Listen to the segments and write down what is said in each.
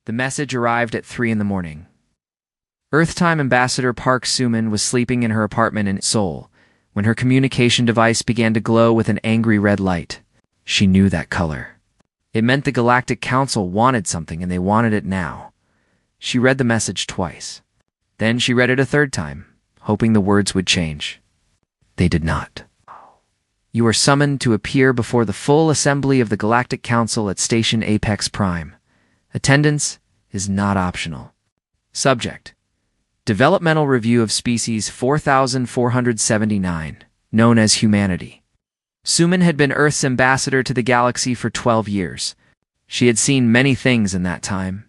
The message arrived at 3 in the morning. Earth-time Ambassador Park Suman was sleeping in her apartment in Seoul when her communication device began to glow with an angry red light. She knew that color. It meant the Galactic Council wanted something, and they wanted it now. She read the message twice. Then she read it a third time, hoping the words would change. They did not. You are summoned to appear before the full assembly of the Galactic Council at Station Apex Prime. Attendance is not optional. Subject: Developmental Review of Species 4479, known as Humanity. Suman had been Earth's ambassador to the galaxy for 12 years. She had seen many things in that time.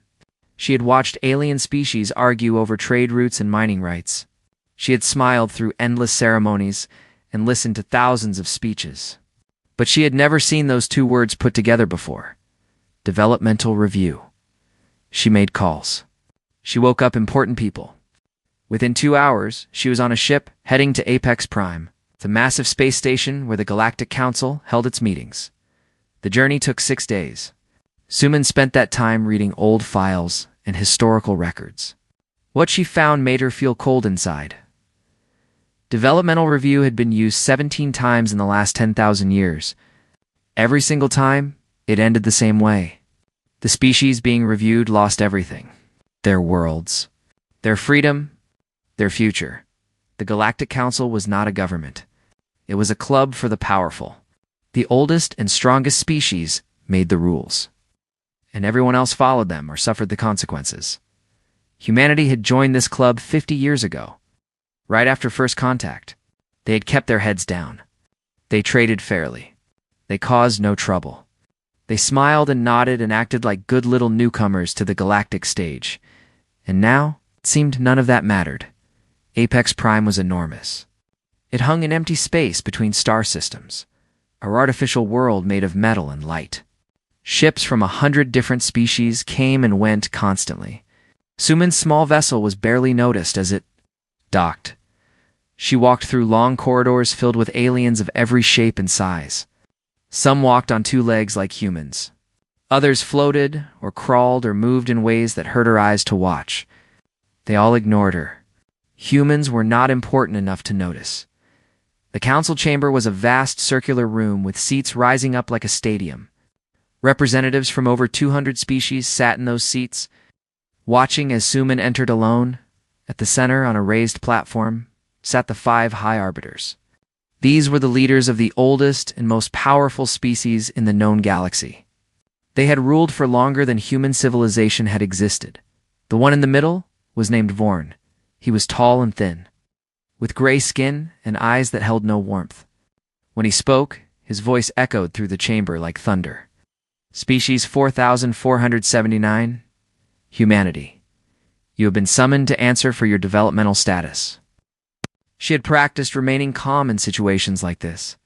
She had watched alien species argue over trade routes and mining rights. She had smiled through endless ceremonies and listened to thousands of speeches. But she had never seen those two words put together before. Developmental Review. She made calls. She woke up important people. Within 2 hours, she was on a ship heading to Apex Prime, the massive space station where the Galactic Council held its meetings. The journey took 6 days. Suman spent that time reading old files and historical records. What she found made her feel cold inside. Developmental Review had been used 17 times in the last 10,000 years. Every single time, it ended the same way. The species being reviewed lost everything. Their worlds, their freedom, their future. The Galactic Council was not a government. It was a club for the powerful. The oldest and strongest species made the rules, and everyone else followed them or suffered the consequences. Humanity had joined this club 50 years ago. Right after first contact, they had kept their heads down. They traded fairly. They caused no trouble. They smiled and nodded and acted like good little newcomers to the galactic stage. And now, it seemed none of that mattered. Apex Prime was enormous. It hung in empty space between star systems, our artificial world made of metal and light. Ships from 100 different species came and went constantly. Suman's small vessel was barely noticed as it docked. She walked through long corridors filled with aliens of every shape and size. Some walked on 2 legs like humans. Others floated or crawled or moved in ways that hurt her eyes to watch. They all ignored her. Humans were not important enough to notice. The council chamber was a vast circular room with seats rising up like a stadium. Representatives from over 200 species sat in those seats, watching as Suman entered alone. At the center, on a raised platform, sat the 5 High Arbiters. These were the leaders of the oldest and most powerful species in the known galaxy. They had ruled for longer than human civilization had existed. The one in the middle was named Vorn. He was tall and thin, with gray skin and eyes that held no warmth. When he spoke, his voice echoed through the chamber like thunder. Species 4479, Humanity. You have been summoned to answer for your developmental status. She had practiced remaining calm in situations like this.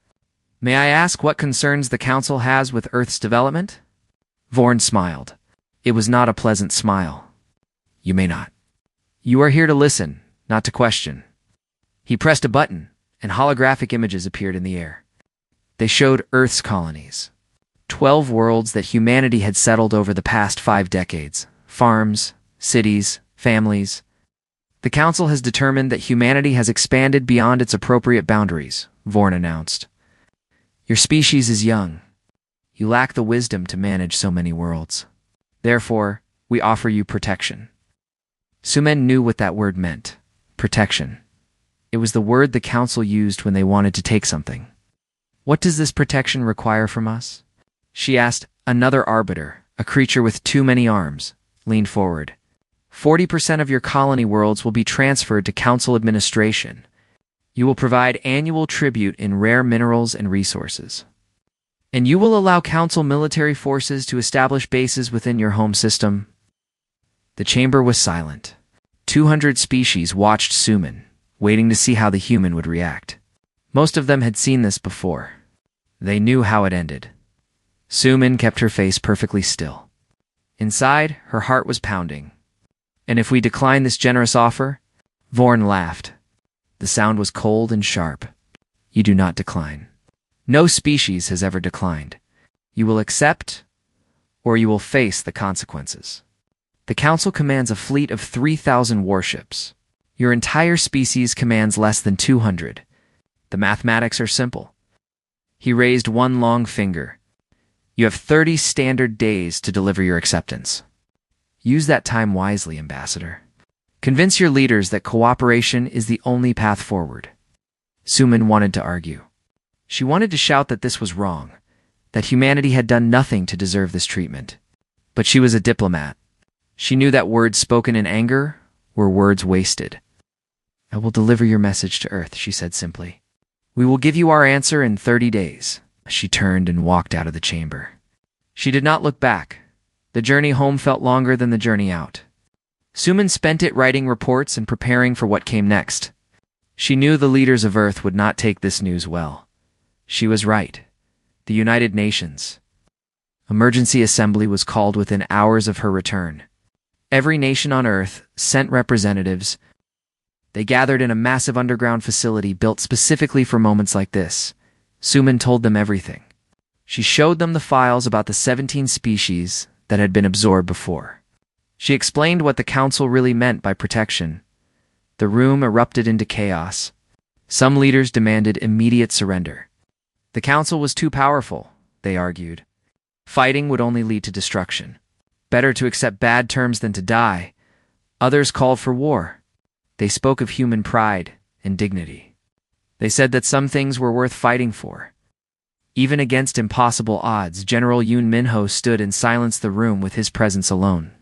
May I ask what concerns the Council has with Earth's development? Vorn smiled. It was not a pleasant smile. You may not. You are here to listen, not to question. He pressed a button, and holographic images appeared in the air. They showed Earth's colonies. 12 worlds that humanity had settled over the past 5 decades. Farms, cities, families. The Council has determined that humanity has expanded beyond its appropriate boundaries, Vorn announced. Your species is young. You lack the wisdom to manage so many worlds. Therefore, we offer you protection. Suman knew what that word meant. Protection. It was the word the Council used when they wanted to take something. What does this protection require from us? She asked. Another arbiter, a creature with too many arms, leaned forward. 40% of your colony worlds will be transferred to Council administration. You will provide annual tribute in rare minerals and resources. And you will allow Council military forces to establish bases within your home system. The chamber was silent. 200 species watched Suman, waiting to see how the human would react. Most of them had seen this before. They knew how it ended. Suman kept her face perfectly still. Inside, her heart was pounding. And if we decline this generous offer? Vorn laughed. The sound was cold and sharp. You do not decline. No species has ever declined. You will accept, or you will face the consequences. The Council commands a fleet of 3,000 warships. Your entire species commands less than 200. The mathematics are simple. He raised one long finger. You have 30 standard days to deliver your acceptance. Use that time wisely, Ambassador. Convince your leaders that cooperation is the only path forward. Suman wanted to argue. She wanted to shout that this was wrong, that humanity had done nothing to deserve this treatment. But she was a diplomat. She knew that words spoken in anger were words wasted. I will deliver your message to Earth, she said simply. We will give you our answer in 30 days. She turned and walked out of the chamber. She did not look back. The journey home felt longer than the journey out. Suman spent it writing reports and preparing for what came next. She knew the leaders of Earth would not take this news well. She was right. The United Nations. Emergency assembly was called within hours of her return. Every nation on Earth sent representatives. They gathered in a massive underground facility built specifically for moments like this. Suman told them everything. She showed them the files about the 17 species that had been absorbed before. She explained what the Council really meant by protection. The room erupted into chaos. Some leaders demanded immediate surrender. The Council was too powerful, they argued. Fighting would only lead to destruction. Better to accept bad terms than to die. Others called for war. They spoke of human pride and dignity. They said that some things were worth fighting for. Even against impossible odds, General Yoon Minho stood and silenced the room with his presence alone.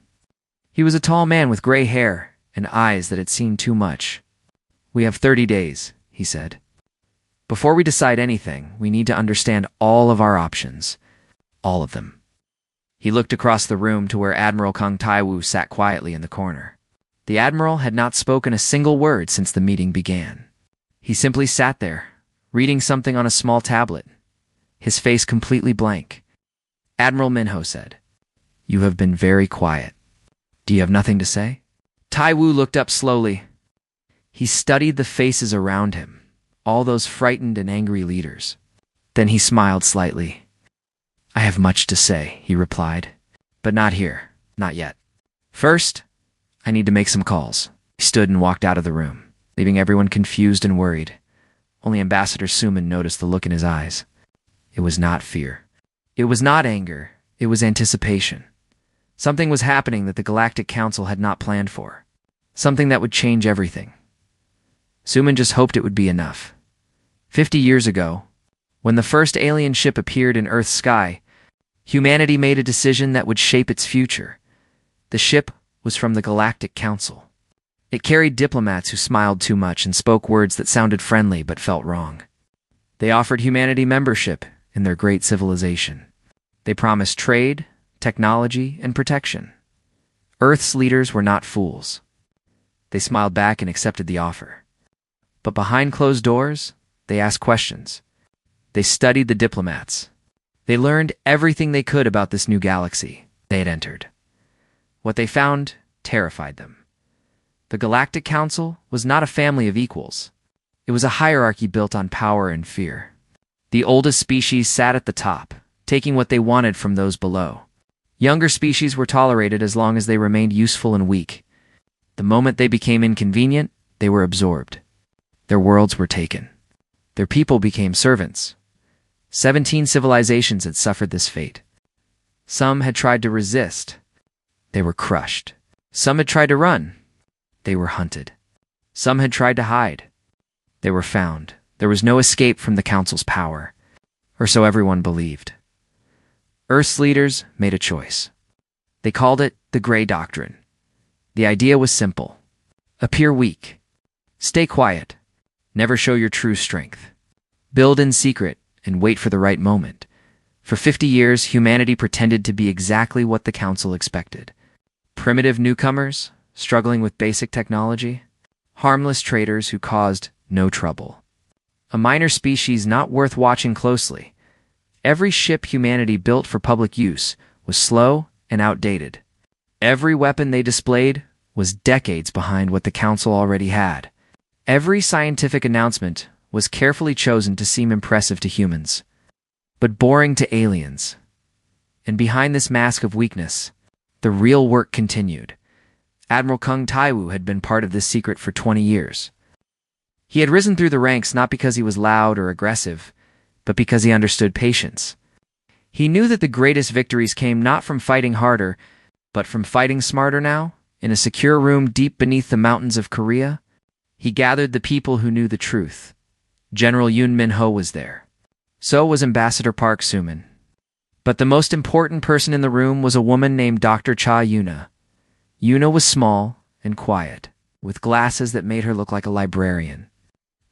He was a tall man with gray hair and eyes that had seen too much. We have 30 days, he said. Before we decide anything, we need to understand all of our options. All of them. He looked across the room to where Admiral Kang Taiwu sat quietly in the corner. The Admiral had not spoken a single word since the meeting began. He simply sat there, reading something on a small tablet, his face completely blank. Admiral Minho said, "You have been very quiet. Do you have nothing to say?" Taiwu looked up slowly. He studied the faces around him, all those frightened and angry leaders. Then he smiled slightly. "I have much to say," he replied, "but not here, not yet. First, I need to make some calls." He stood and walked out of the room, leaving everyone confused and worried. Only Ambassador Suman noticed the look in his eyes. It was not fear. It was not anger. It was anticipation. Something was happening that the Galactic Council had not planned for. Something that would change everything. Suman just hoped it would be enough. 50 years ago, when the first alien ship appeared in Earth's sky, humanity made a decision that would shape its future. The ship was from the Galactic Council. It carried diplomats who smiled too much and spoke words that sounded friendly but felt wrong. They offered humanity membership in their great civilization. They promised trade, technology, and protection. Earth's leaders were not fools. They smiled back and accepted the offer. But behind closed doors, they asked questions. They studied the diplomats. They learned everything they could about this new galaxy they had entered. What they found terrified them. The Galactic Council was not a family of equals. It was a hierarchy built on power and fear. The oldest species sat at the top, taking what they wanted from those below. Younger species were tolerated as long as they remained useful and weak. The moment they became inconvenient, they were absorbed. Their worlds were taken. Their people became servants. 17 civilizations had suffered this fate. Some had tried to resist. They were crushed. Some had tried to run. They were hunted. Some had tried to hide. They were found. There was no escape from the Council's power, or so everyone believed. Earth's leaders made a choice. They called it the Grey Doctrine. The idea was simple. Appear weak. Stay quiet. Never show your true strength. Build in secret and wait for the right moment. For 50 years, humanity pretended to be exactly what the Council expected. Primitive newcomers, struggling with basic technology. Harmless traders who caused no trouble. A minor species not worth watching closely. Every ship humanity built for public use was slow and outdated. Every weapon they displayed was decades behind what the Council already had. Every scientific announcement was carefully chosen to seem impressive to humans, but boring to aliens. And behind this mask of weakness, the real work continued. Admiral Kung Taiwu had been part of this secret for 20 years. He had risen through the ranks not because he was loud or aggressive, but because he understood patience. He knew that the greatest victories came not from fighting harder, but from fighting smarter. Now, in a secure room deep beneath the mountains of Korea, he gathered the people who knew the truth. General Yoon Min-ho was there. So was Ambassador Park Soo-min. But the most important person in the room was a woman named Dr. Cha Yuna. Yuna was small and quiet, with glasses that made her look like a librarian.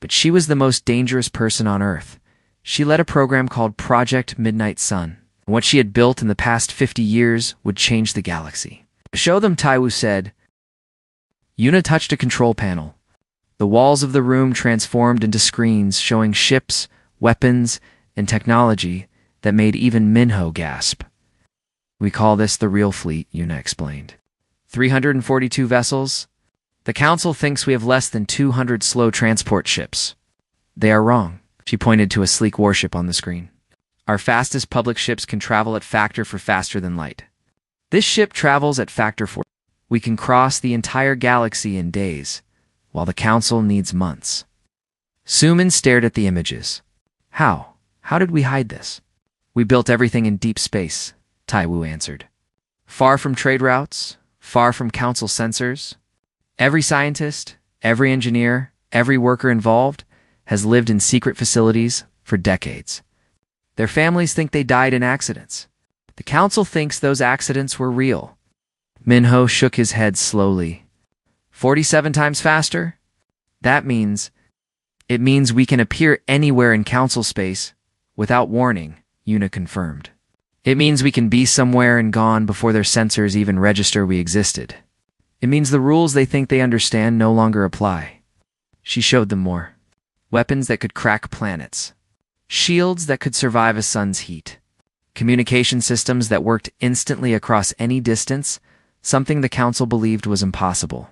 But she was the most dangerous person on Earth. She led a program called Project Midnight Sun. What she had built in the past 50 years would change the galaxy. Show them, Taiwu said. Yuna touched a control panel. The walls of the room transformed into screens showing ships, weapons, and technology that made even Minho gasp. We call this the real fleet, Yuna explained. 342 vessels. The Council thinks we have less than 200 slow transport ships. They are wrong. She pointed to a sleek warship on the screen. Our fastest public ships can travel at factor for faster than light. This ship travels at factor 4. We can cross the entire galaxy in days, while the Council needs months. Soo-min stared at the images. How? How did we hide this? We built everything in deep space, Taiwu answered. Far from trade routes, far from Council sensors. Every scientist, every engineer, every worker involved has lived in secret facilities for decades. Their families think they died in accidents. The Council thinks those accidents were real. Minho shook his head slowly. 47 times faster? It means we can appear anywhere in Council space without warning, Yuna confirmed. It means we can be somewhere and gone before their sensors even register we existed. It means the rules they think they understand no longer apply. She showed them more. Weapons that could crack planets. Shields that could survive a sun's heat. Communication systems that worked instantly across any distance, something the Council believed was impossible.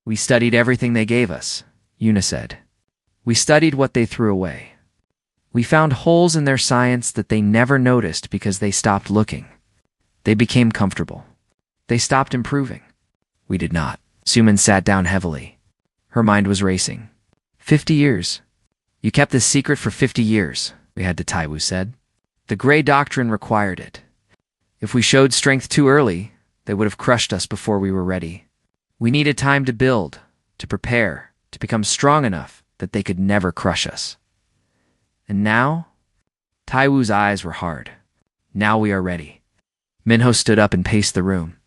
We studied everything they gave us, Yuna said. We studied what they threw away. We found holes in their science that they never noticed because they stopped looking. They became comfortable. They stopped improving. We did not. Soo-min sat down heavily. Her mind was racing. 50 years. You kept this secret for 50 years, we had to Taiwu said. The Grey Doctrine required it. If we showed strength too early, they would have crushed us before we were ready. We needed time to build, to prepare, to become strong enough that they could never crush us. And now? Taiwu's eyes were hard. Now we are ready. Minho stood up and paced the room.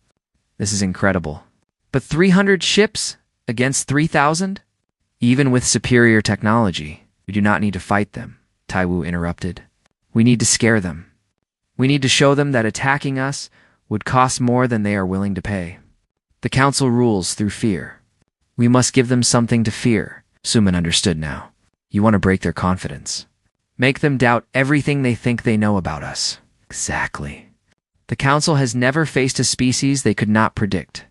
This is incredible. But 300 ships against 3,000? Even with superior technology, we do not need to fight them, Taiwu interrupted. We need to scare them. We need to show them that attacking us would cost more than they are willing to pay. The Council rules through fear. We must give them something to fear. Soo-min understood now. You want to break their confidence. Make them doubt everything they think they know about us. Exactly. The Council has never faced a species they could not predict.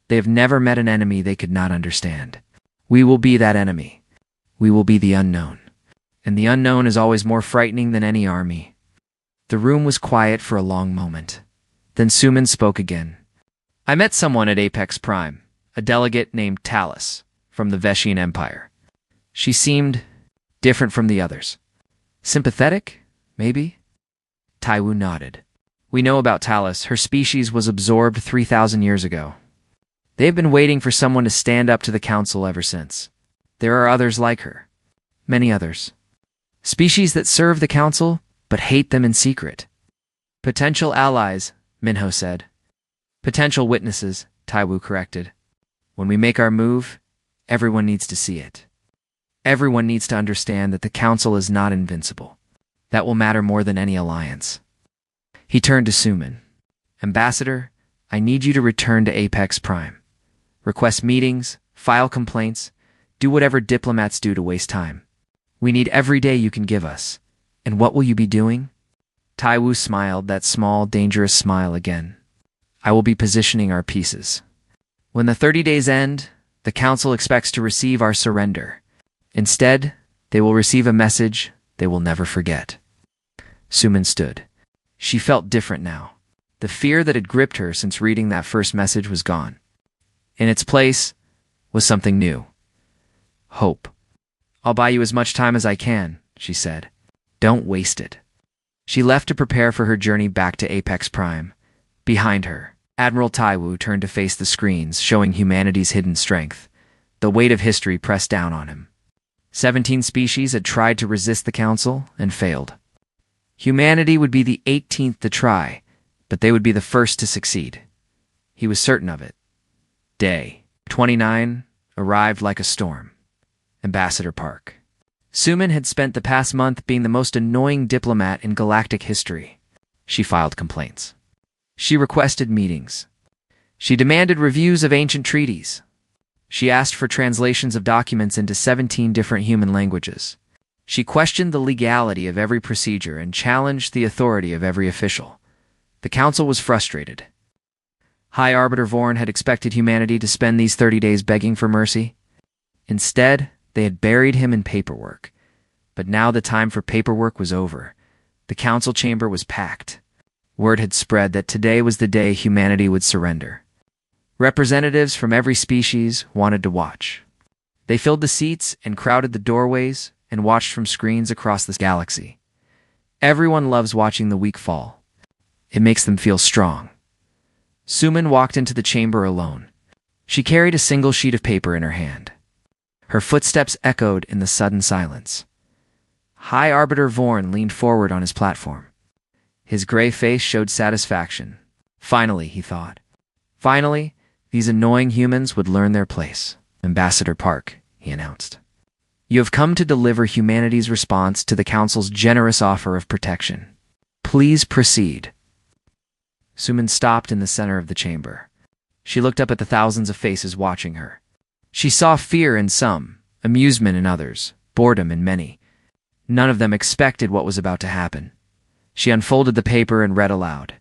They have never met an enemy they could not understand. We will be that enemy. We will be the unknown. And the unknown is always more frightening than any army. The room was quiet for a long moment. Then Soo-min spoke again. I met someone at Apex Prime, a delegate named Talus, from the Veshian Empire. She seemed different from the others. Sympathetic, maybe? Taiwu nodded. We know about Talus. Her species was absorbed 3,000 years ago. They have been waiting for someone to stand up to the Council ever since. There are others like her. Many others. Species that serve the Council, but hate them in secret. Potential allies, Minho said. Potential witnesses, Taiwu corrected. When we make our move, everyone needs to see it. Everyone needs to understand that the Council is not invincible. That will matter more than any alliance. He turned to Soo-min. Ambassador, I need you to return to Apex Prime. Request meetings, file complaints, do whatever diplomats do to waste time. We need every day you can give us. And what will you be doing? Taiwu smiled that small, dangerous smile again. I will be positioning our pieces. When the 30 days end, the Council expects to receive our surrender. Instead, they will receive a message they will never forget. Soo-min stood. She felt different now. The fear that had gripped her since reading that first message was gone. In its place was something new. Hope. "I'll buy you as much time as I can," she said. "Don't waste it." She left to prepare for her journey back to Apex Prime. Behind her, Admiral Taiwu turned to face the screens, showing humanity's hidden strength. The weight of history pressed down on him. 17 species had tried to resist the Council and failed. Humanity would be the 18th to try, but they would be the first to succeed. He was certain of it. Day 29 arrived like a storm. Ambassador Park. Suman had spent the past month being the most annoying diplomat in galactic history. She filed complaints. She requested meetings. She demanded reviews of ancient treaties. She asked for translations of documents into 17 different human languages. She questioned the legality of every procedure and challenged the authority of every official. The Council was frustrated. High Arbiter Vorn had expected humanity to spend these 30 days begging for mercy. Instead, they had buried him in paperwork. But now the time for paperwork was over. The Council chamber was packed. Word had spread that today was the day humanity would surrender. Representatives from every species wanted to watch. They filled the seats and crowded the doorways and watched from screens across the galaxy. Everyone loves watching the weak fall. It makes them feel strong. Suman walked into the chamber alone. She carried a single sheet of paper in her hand. Her footsteps echoed in the sudden silence. High Arbiter Vorn leaned forward on his platform. His gray face showed satisfaction. Finally, he thought. Finally, these annoying humans would learn their place. "Ambassador Park," he announced. "You have come to deliver humanity's response to the Council's generous offer of protection. Please proceed." Suman stopped in the center of the chamber. She looked up at the thousands of faces watching her. She saw fear in some, amusement in others, boredom in many. None of them expected what was about to happen. She unfolded the paper and read aloud.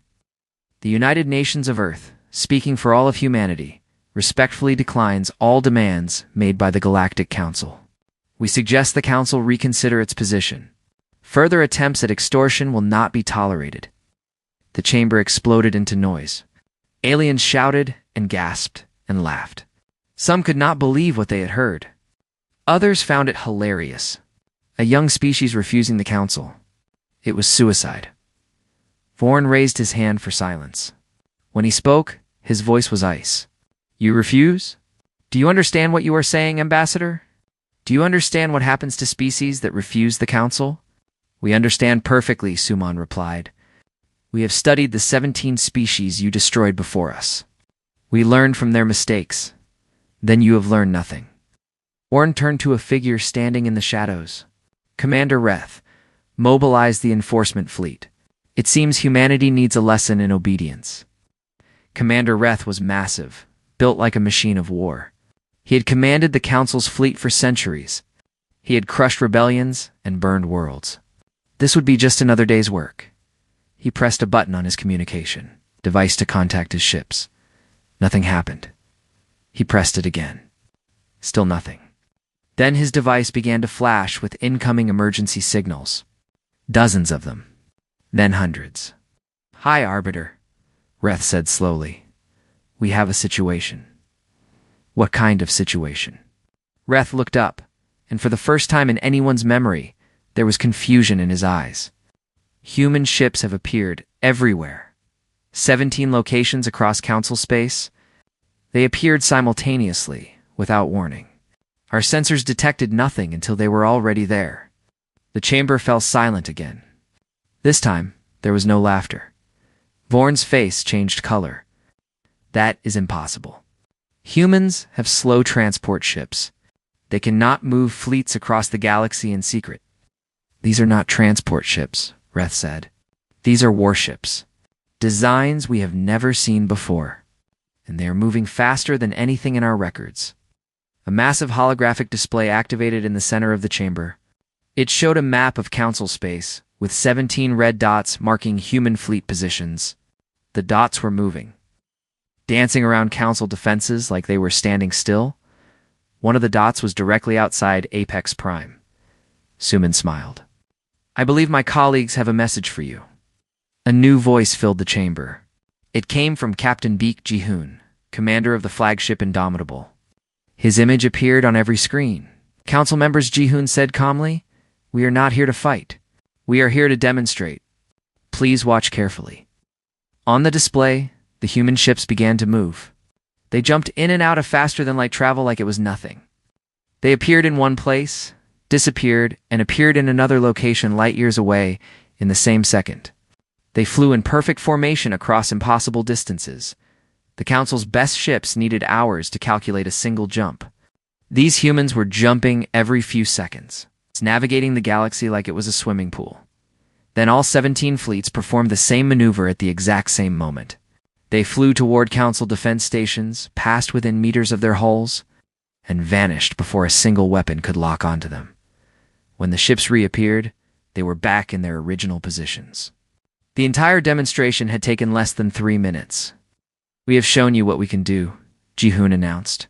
"The United Nations of Earth, speaking for all of humanity, respectfully declines all demands made by the Galactic Council. We suggest the Council reconsider its position. Further attempts at extortion will not be tolerated." The chamber exploded into noise. Aliens shouted and gasped and laughed. Some could not believe what they had heard. Others found it hilarious. A young species refusing the Council. It was suicide. Vorn raised his hand for silence. When he spoke, his voice was ice. "You refuse? Do you understand what you are saying, Ambassador? Do you understand what happens to species that refuse the Council?" "We understand perfectly," Suman replied. "We have studied the 17 species you destroyed before us. We learned from their mistakes. Then you have learned nothing." Orn turned to a figure standing in the shadows. "Commander Reth, mobilize the enforcement fleet. It seems humanity needs a lesson in obedience." Commander Reth was massive, built like a machine of war. He had commanded the Council's fleet for centuries. He had crushed rebellions and burned worlds. This would be just another day's work. He pressed a button on his communication device to contact his ships. Nothing happened. He pressed it again. Still nothing. Then his device began to flash with incoming emergency signals. Dozens of them. Then hundreds. "High Arbiter," Reth said slowly. "We have a situation." "What kind of situation?" Reth looked up, and for the first time in anyone's memory, there was confusion in his eyes. Human ships have appeared everywhere. 17 locations across Council space. They appeared simultaneously, without warning. Our sensors detected nothing until they were already there. The chamber fell silent again. This time, there was no laughter. Vorn's face changed color. "That is impossible. Humans have slow transport ships. They cannot move fleets across the galaxy in secret." "These are not transport ships," Reth said. "These are warships. Designs we have never seen before. And they are moving faster than anything in our records." A massive holographic display activated in the center of the chamber. It showed a map of Council space, with 17 red dots marking human fleet positions. The dots were moving, dancing around Council defenses like they were standing still. One of the dots was directly outside Apex Prime. Suman smiled. "I believe my colleagues have a message for you." A new voice filled the chamber. It came from Captain Beek Ji-hoon. commander of the flagship Indomitable. His image appeared on every screen. Council members, Ji-hoon said calmly, "We are not here to fight. We are here to demonstrate. Please watch carefully." On the display, the human ships began to move. They jumped in and out of faster-than-light travel like it was nothing. They appeared in one place, disappeared, and appeared in another location light years away in the same second. They flew in perfect formation across impossible distances. The Council's best ships needed hours to calculate a single jump. These humans were jumping every few seconds, navigating the galaxy like it was a swimming pool. Then all 17 fleets performed the same maneuver at the exact same moment. They flew toward Council defense stations, passed within meters of their hulls, and vanished before a single weapon could lock onto them. When the ships reappeared, they were back in their original positions. The entire demonstration had taken less than 3 minutes. "We have shown you what we can do," Ji-hoon announced.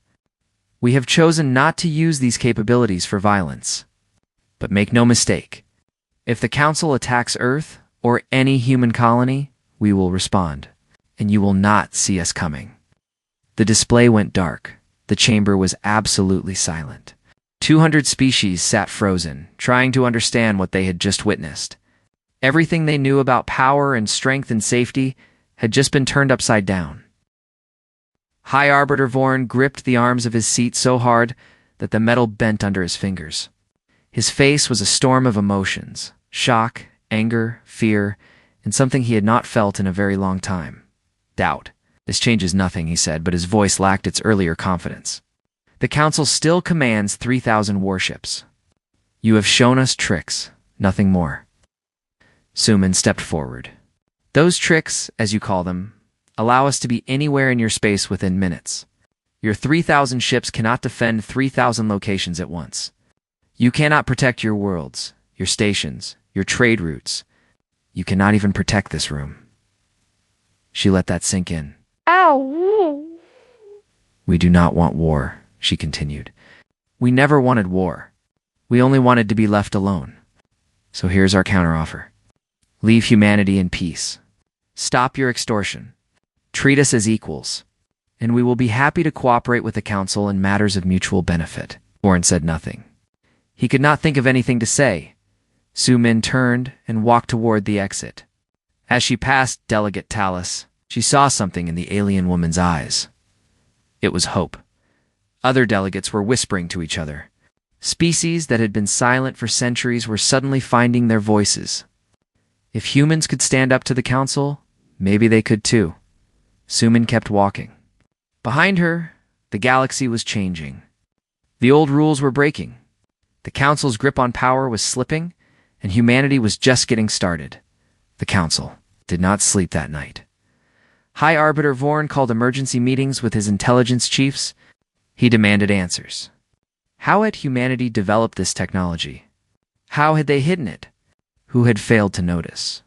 "We have chosen not to use these capabilities for violence. But make no mistake, if the Council attacks Earth or any human colony, we will respond, and you will not see us coming." The display went dark. The chamber was absolutely silent. 200 species sat frozen, trying to understand what they had just witnessed. Everything they knew about power and strength and safety had just been turned upside down. High Arbiter Vorn gripped the arms of his seat so hard that the metal bent under his fingers. His face was a storm of emotions: shock, anger, fear, and something he had not felt in a very long time: doubt. "This changes nothing," he said, but his voice lacked its earlier confidence. "The Council still commands 3,000 warships. You have shown us tricks, nothing more." Suman stepped forward. "Those tricks, as you call them, allow us to be anywhere in your space within minutes. Your 3,000 ships cannot defend 3,000 locations at once. You cannot protect your worlds, your stations, your trade routes. You cannot even protect this room." She let that sink in. Ow! "We do not want war," she continued. "We never wanted war. We only wanted to be left alone. So here's our counteroffer. Leave humanity in peace. Stop your extortion. Treat us as equals. And we will be happy to cooperate with the Council in matters of mutual benefit." Warren said nothing. He could not think of anything to say. Sumin turned and walked toward the exit. As she passed Delegate Talus, she saw something in the alien woman's eyes. It was hope. Other delegates were whispering to each other. Species that had been silent for centuries were suddenly finding their voices. If humans could stand up to the Council, maybe they could too. Sumin kept walking. Behind her, the galaxy was changing. The old rules were breaking. The Council's grip on power was slipping, and humanity was just getting started. The Council did not sleep that night. High Arbiter Vorn called emergency meetings with his intelligence chiefs. He demanded answers. How had humanity developed this technology? How had they hidden it? Who had failed to notice?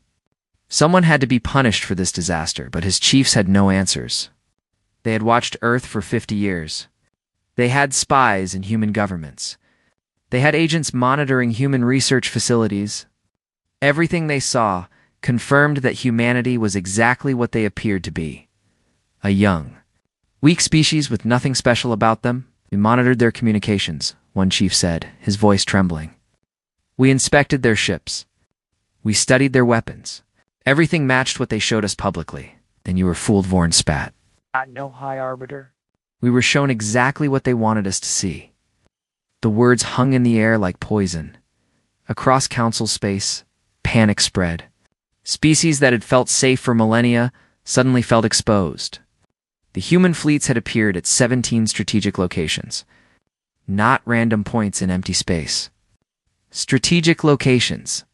Someone had to be punished for this disaster, but his chiefs had no answers. They had watched Earth for 50 years. They had spies in human governments. They had agents monitoring human research facilities. Everything they saw confirmed that humanity was exactly what they appeared to be: a young, weak species with nothing special about them. "We monitored their communications," one chief said, his voice trembling. "We inspected their ships. We studied their weapons. Everything matched what they showed us publicly." "Then you were fooled," Vorn spat. No, High Arbiter. "We were shown exactly what they wanted us to see." The words hung in the air like poison. Across Council space, panic spread. Species that had felt safe for millennia suddenly felt exposed. The human fleets had appeared at 17 strategic locations. Not random points in empty space. Strategic locations.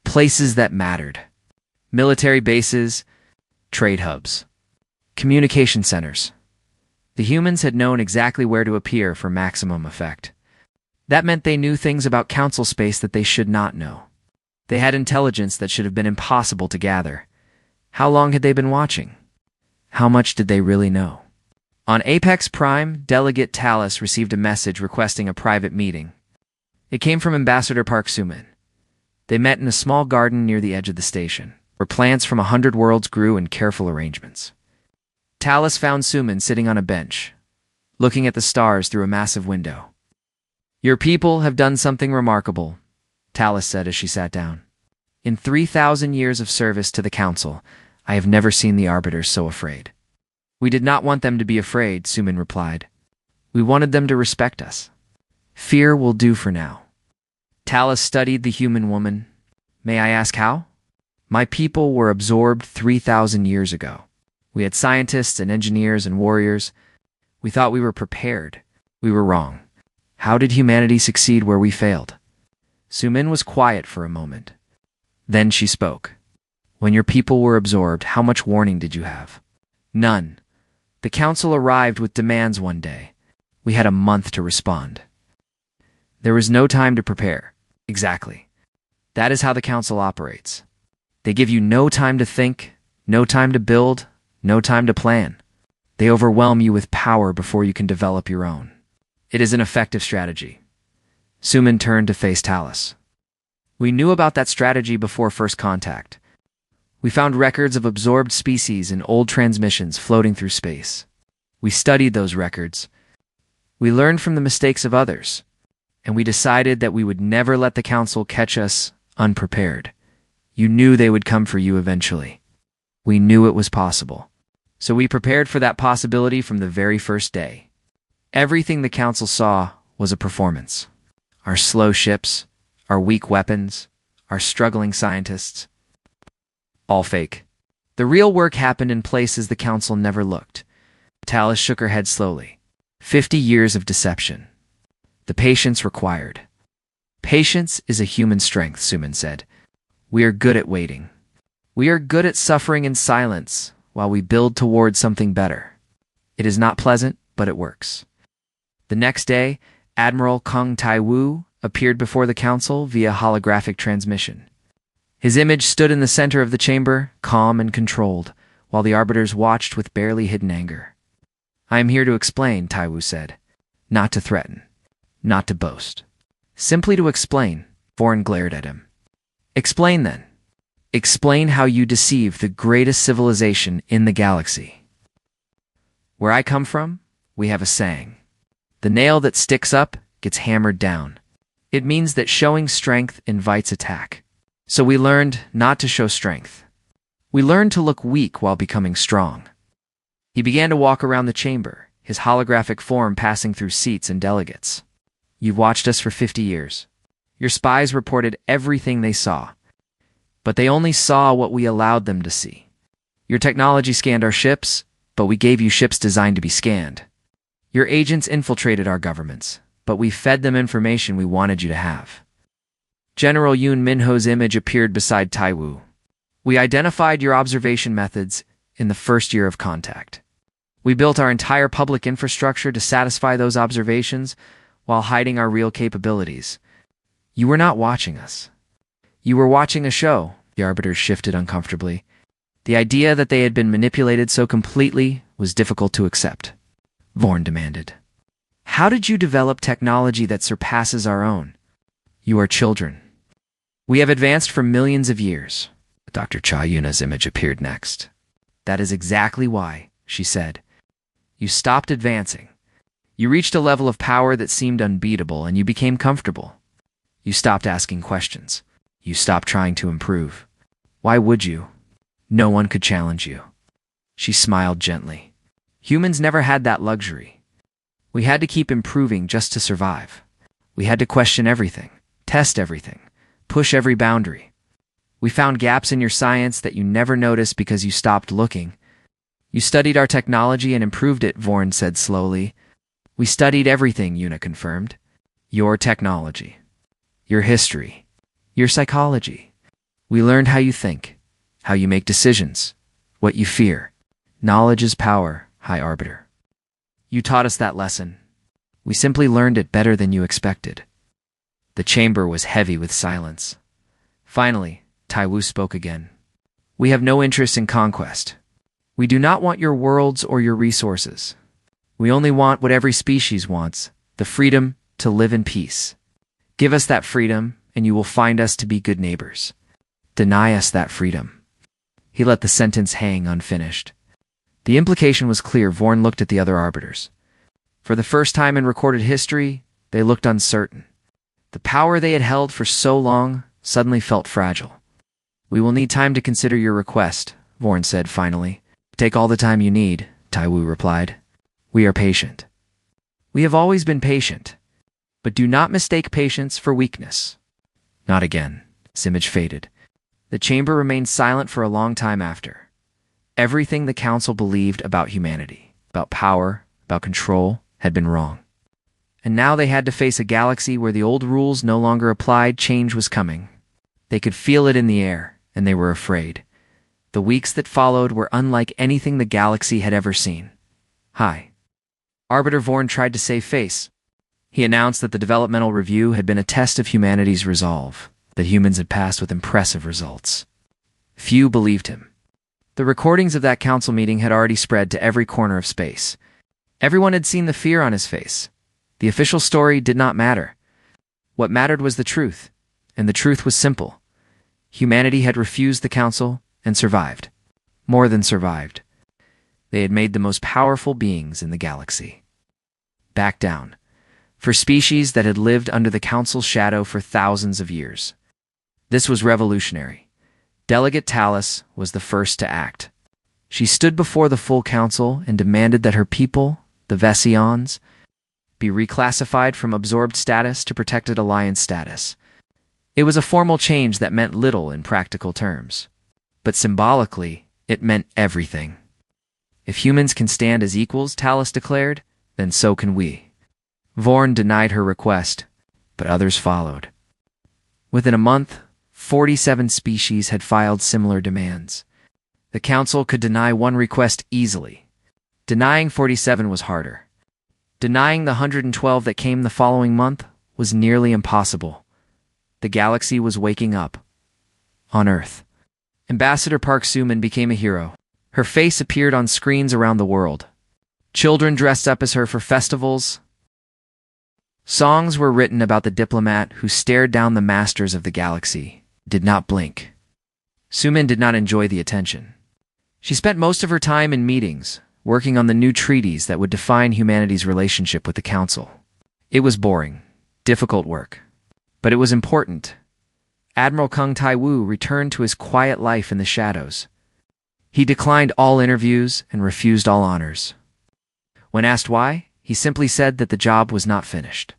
Places that mattered. Military bases, trade hubs, communication centers. The humans had known exactly where to appear for maximum effect. That meant they knew things about Council space that they should not know. They had intelligence that should have been impossible to gather. How long had they been watching? How much did they really know? On Apex Prime, Delegate Talus received a message requesting a private meeting. It came from Ambassador Park Sumin. They met in a small garden near the edge of the station, where plants from 100 worlds grew in careful arrangements. Talus found Suman sitting on a bench, looking at the stars through a massive window. "Your people have done something remarkable," Talus said as she sat down. "In 3,000 years of service to the Council, I have never seen the Arbiters so afraid." "We did not want them to be afraid," Suman replied. "We wanted them to respect us. Fear will do for now." Talus studied the human woman. "May I ask how?" "My people were absorbed 3,000 years ago. We had scientists and engineers and warriors. We thought we were prepared. We were wrong. How did humanity succeed where we failed?" Suman was quiet for a moment. Then she spoke. "When your people were absorbed, how much warning did you have?" "None. The Council arrived with demands one day. We had a month to respond." "There was no time to prepare." "Exactly. That is how the Council operates. They give you no time to think, no time to build, no time to plan. They overwhelm you with power before you can develop your own. It is an effective strategy." Suman turned to face Talus. "We knew about that strategy before first contact. We found records of absorbed species in old transmissions floating through space. We studied those records. We learned from the mistakes of others, and we decided that we would never let the Council catch us unprepared. You knew they would come for you eventually. We knew it was possible. So we prepared for that possibility from the very first day. Everything the Council saw was a performance. Our slow ships, our weak weapons, our struggling scientists. All fake. The real work happened in places the Council never looked." Talus shook her head slowly. 50 years of deception. The patience required. "Patience is a human strength," Suman said. "We are good at waiting. We are good at suffering in silence while we build towards something better. It is not pleasant, but it works." The next day, Admiral Kung Tai-Wu appeared before the Council via holographic transmission. His image stood in the center of the chamber, calm and controlled, while the Arbiters watched with barely hidden anger. "I am here to explain," Tai-Wu said. "Not to threaten. Not to boast. Simply to explain." Vorn glared at him. "Explain then. Explain how you deceive the greatest civilization in the galaxy." "Where I come from, we have a saying. The nail that sticks up gets hammered down. It means that showing strength invites attack. So we learned not to show strength. We learned to look weak while becoming strong." He began to walk around the chamber, his holographic form passing through seats and delegates. "You've watched us for 50 years. Your spies reported everything they saw. But they only saw what we allowed them to see. Your technology scanned our ships, but we gave you ships designed to be scanned. Your agents infiltrated our governments, but we fed them information we wanted you to have." General Yoon Minho's image appeared beside Tai-Wu. "We identified your observation methods in the first year of contact. We built our entire public infrastructure to satisfy those observations while hiding our real capabilities. You were not watching us. You were watching a show." The Arbiters shifted uncomfortably. The idea that they had been manipulated so completely was difficult to accept. Vorn demanded. "How did you develop technology that surpasses our own?" "You are children. We have advanced for millions of years." Dr. Cha Yuna's image appeared next. "That is exactly why," she said. "You stopped advancing. You reached a level of power that seemed unbeatable, and you became comfortable. You stopped asking questions. You stopped trying to improve. Why would you? No one could challenge you." She smiled gently. "Humans never had that luxury. We had to keep improving just to survive. We had to question everything, test everything, push every boundary. We found gaps in your science that you never noticed because you stopped looking. You studied our technology and improved it," Vorn said slowly. "We studied everything," Yuna confirmed. "Your technology, your history, your psychology. We learned how you think, how you make decisions, what you fear. Knowledge is power, High Arbiter. You taught us that lesson. We simply learned it better than you expected." The chamber was heavy with silence. Finally, Tai-Wu spoke again. "We have no interest in conquest. We do not want your worlds or your resources. We only want what every species wants, the freedom to live in peace. Give us that freedom, and you will find us to be good neighbors. Deny us that freedom." He let the sentence hang unfinished. The implication was clear. Vorn looked at the other arbiters. For the first time in recorded history, they looked uncertain. The power they had held for so long suddenly felt fragile. "We will need time to consider your request," Vorn said finally. "Take all the time you need," Taiwu replied. "We are patient." "We have always been patient. But do not mistake patience for weakness." Not again. His image faded. The chamber remained silent for a long time after. Everything the council believed about humanity, about power, about control, had been wrong. And now they had to face a galaxy where the old rules no longer applied. Change was coming. They could feel it in the air, and they were afraid. The weeks that followed were unlike anything the galaxy had ever seen. "Hi." Arbiter Vorn tried to save face. He announced that the developmental review had been a test of humanity's resolve, that humans had passed with impressive results. Few believed him. The recordings of that council meeting had already spread to every corner of space. Everyone had seen the fear on his face. The official story did not matter. What mattered was the truth, and the truth was simple. Humanity had refused the council and survived. More than survived. They had made the most powerful beings in the galaxy back down, for species that had lived under the council's shadow for thousands of years. This was revolutionary. Delegate Talus was the first to act. She stood before the full council and demanded that her people, the Vesians, be reclassified from absorbed status to protected alliance status. It was a formal change that meant little in practical terms. But symbolically, it meant everything. "If humans can stand as equals," Talus declared, "then so can we." Vorn denied her request, but others followed. Within a month, 47 species had filed similar demands. The council could deny one request easily. Denying 47 was harder. Denying the 112 that came the following month was nearly impossible. The galaxy was waking up. On Earth. Ambassador Park Suman became a hero. Her face appeared on screens around the world. Children dressed up as her for festivals. Songs were written about the diplomat who stared down the masters of the galaxy, did not blink. Suman did not enjoy the attention. She spent most of her time in meetings, working on the new treaties that would define humanity's relationship with the Council. It was boring, difficult work, but it was important. Admiral Kung Taiwu returned to his quiet life in the shadows. He declined all interviews and refused all honors. When asked why, he simply said that the job was not finished.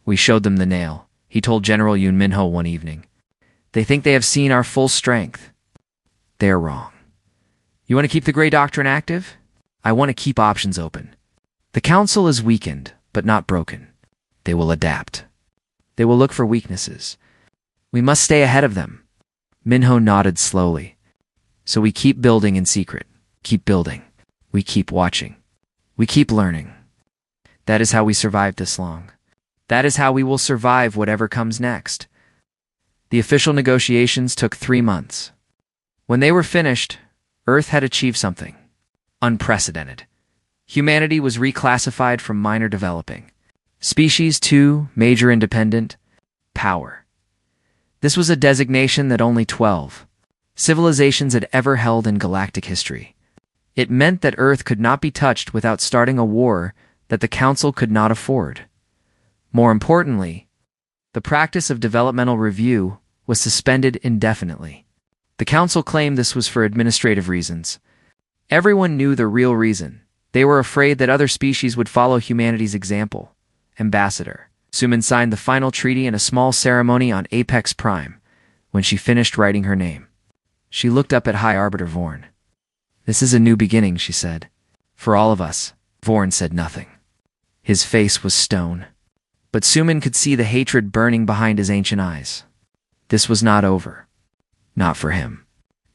"We showed them the nail," he told General Yoon Minho one evening. "They think they have seen our full strength. They are wrong. You want to keep the Grey Doctrine active? I want to keep options open. The Council is weakened, but not broken. They will adapt. They will look for weaknesses. We must stay ahead of them." Minho nodded slowly. "So we keep building in secret, keep building. We keep watching. We keep learning. That is how we survived this long. That is how we will survive whatever comes next." The official negotiations took 3 months. When they were finished, Earth had achieved something unprecedented. Humanity was reclassified from minor developing. Species 2, major independent, power. This was a designation that only 12 civilizations had ever held in galactic history. It meant that Earth could not be touched without starting a war that the Council could not afford. More importantly, the practice of developmental review was suspended indefinitely. The Council claimed this was for administrative reasons. Everyone knew the real reason. They were afraid that other species would follow humanity's example. Ambassador Suman signed the final treaty in a small ceremony on Apex Prime. When she finished writing her name, she looked up at High Arbiter Vorn. "This is a new beginning," she said. "For all of us." Vorn said nothing. His face was stone. But Suman could see the hatred burning behind his ancient eyes. This was not over. Not for him.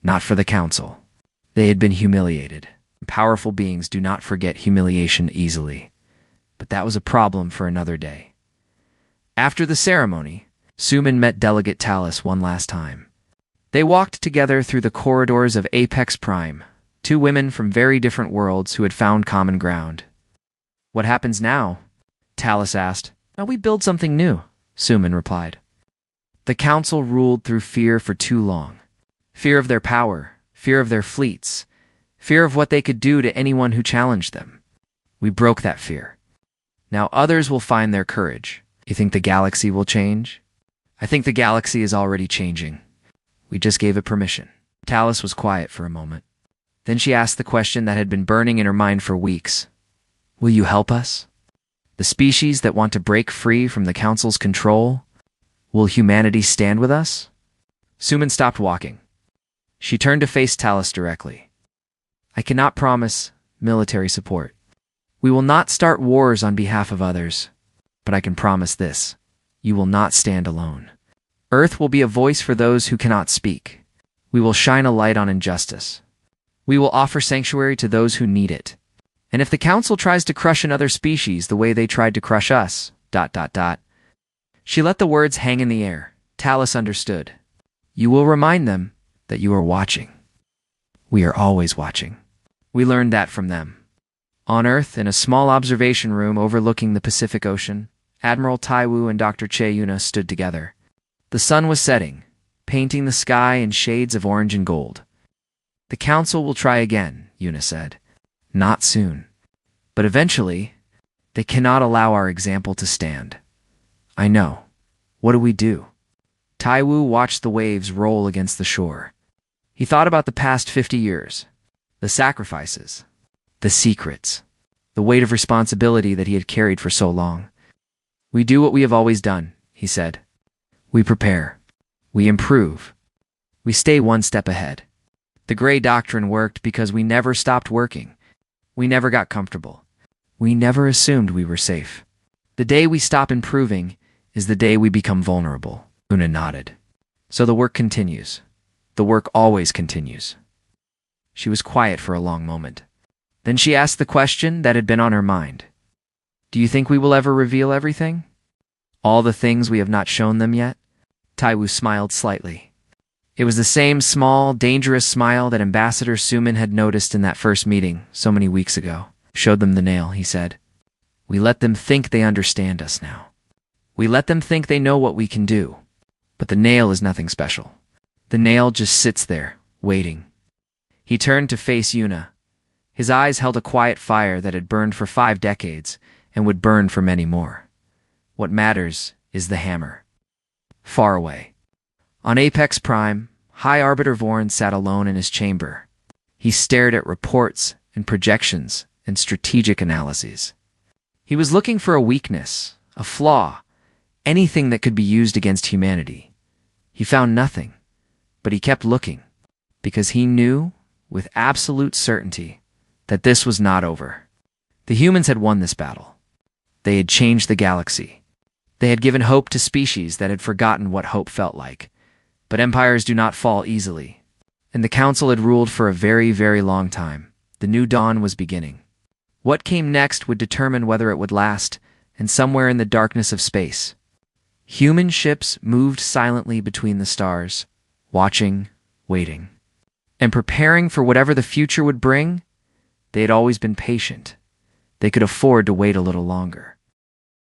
Not for the Council. They had been humiliated. Powerful beings do not forget humiliation easily. But that was a problem for another day. After the ceremony, Suman met Delegate Talus one last time. They walked together through the corridors of Apex Prime, 2 women from very different worlds who had found common ground. "What happens now?" Talus asked. "Now we build something new," Suman replied. The Council ruled through fear for too long. Fear of their power, fear of their fleets, Fear of what they could do to anyone who challenged them. We broke that fear. Now others will find their courage. You think the galaxy will change? I think the galaxy is already changing. We just gave it permission. Talus was quiet for a moment. Then she asked the question that had been burning in her mind for weeks. Will you help us? The species that want to break free from the Council's control? Will humanity stand with us? Suman stopped walking. She turned to face Talus directly. I cannot promise military support. We will not start wars on behalf of others, but I can promise this. You will not stand alone. Earth will be a voice for those who cannot speak. We will shine a light on injustice. We will offer sanctuary to those who need it. And if the Council tries to crush another species the way they tried to crush us, ... She let the words hang in the air. Talus understood. You will remind them that you are watching. We are always watching. We learned that from them. On Earth, in a small observation room overlooking the Pacific Ocean, Admiral Taiwu and Dr. Che Yuna stood together. The sun was setting, painting the sky in shades of orange and gold. The Council will try again, Yuna said. Not soon. But eventually, they cannot allow our example to stand. I know. What do we do? Taiwu watched the waves roll against the shore. He thought about the past 50 years, the sacrifices, the secrets, the weight of responsibility that he had carried for so long. We do what we have always done, he said. We prepare. We improve. We stay one step ahead. The Gray Doctrine worked because we never stopped working. We never got comfortable. We never assumed we were safe. The day we stop improving is the day we become vulnerable. Una nodded. So the work continues. The work always continues. She was quiet for a long moment. Then she asked the question that had been on her mind. Do you think we will ever reveal everything? All the things we have not shown them yet? Taiwu smiled slightly. It was the same small, dangerous smile that Ambassador Suman had noticed in that first meeting so many weeks ago. Showed them the nail, he said. We let them think they understand us now. We let them think they know what we can do. But the nail is nothing special. The nail just sits there, waiting. He turned to face Yuna. His eyes held a quiet fire that had burned for 5 decades and would burn for many more. What matters is the hammer. Far away. On Apex Prime, High Arbiter Vorn sat alone in his chamber. He stared at reports and projections and strategic analyses. He was looking for a weakness, a flaw, anything that could be used against humanity. He found nothing, but he kept looking, because he knew, with absolute certainty, that this was not over. The humans had won this battle. They had changed the galaxy. They had given hope to species that had forgotten what hope felt like. But empires do not fall easily. And the Council had ruled for a very, very long time. The new dawn was beginning. What came next would determine whether it would last, and somewhere in the darkness of space, human ships moved silently between the stars, watching, waiting, and preparing for whatever the future would bring. They had always been patient. They could afford to wait a little longer.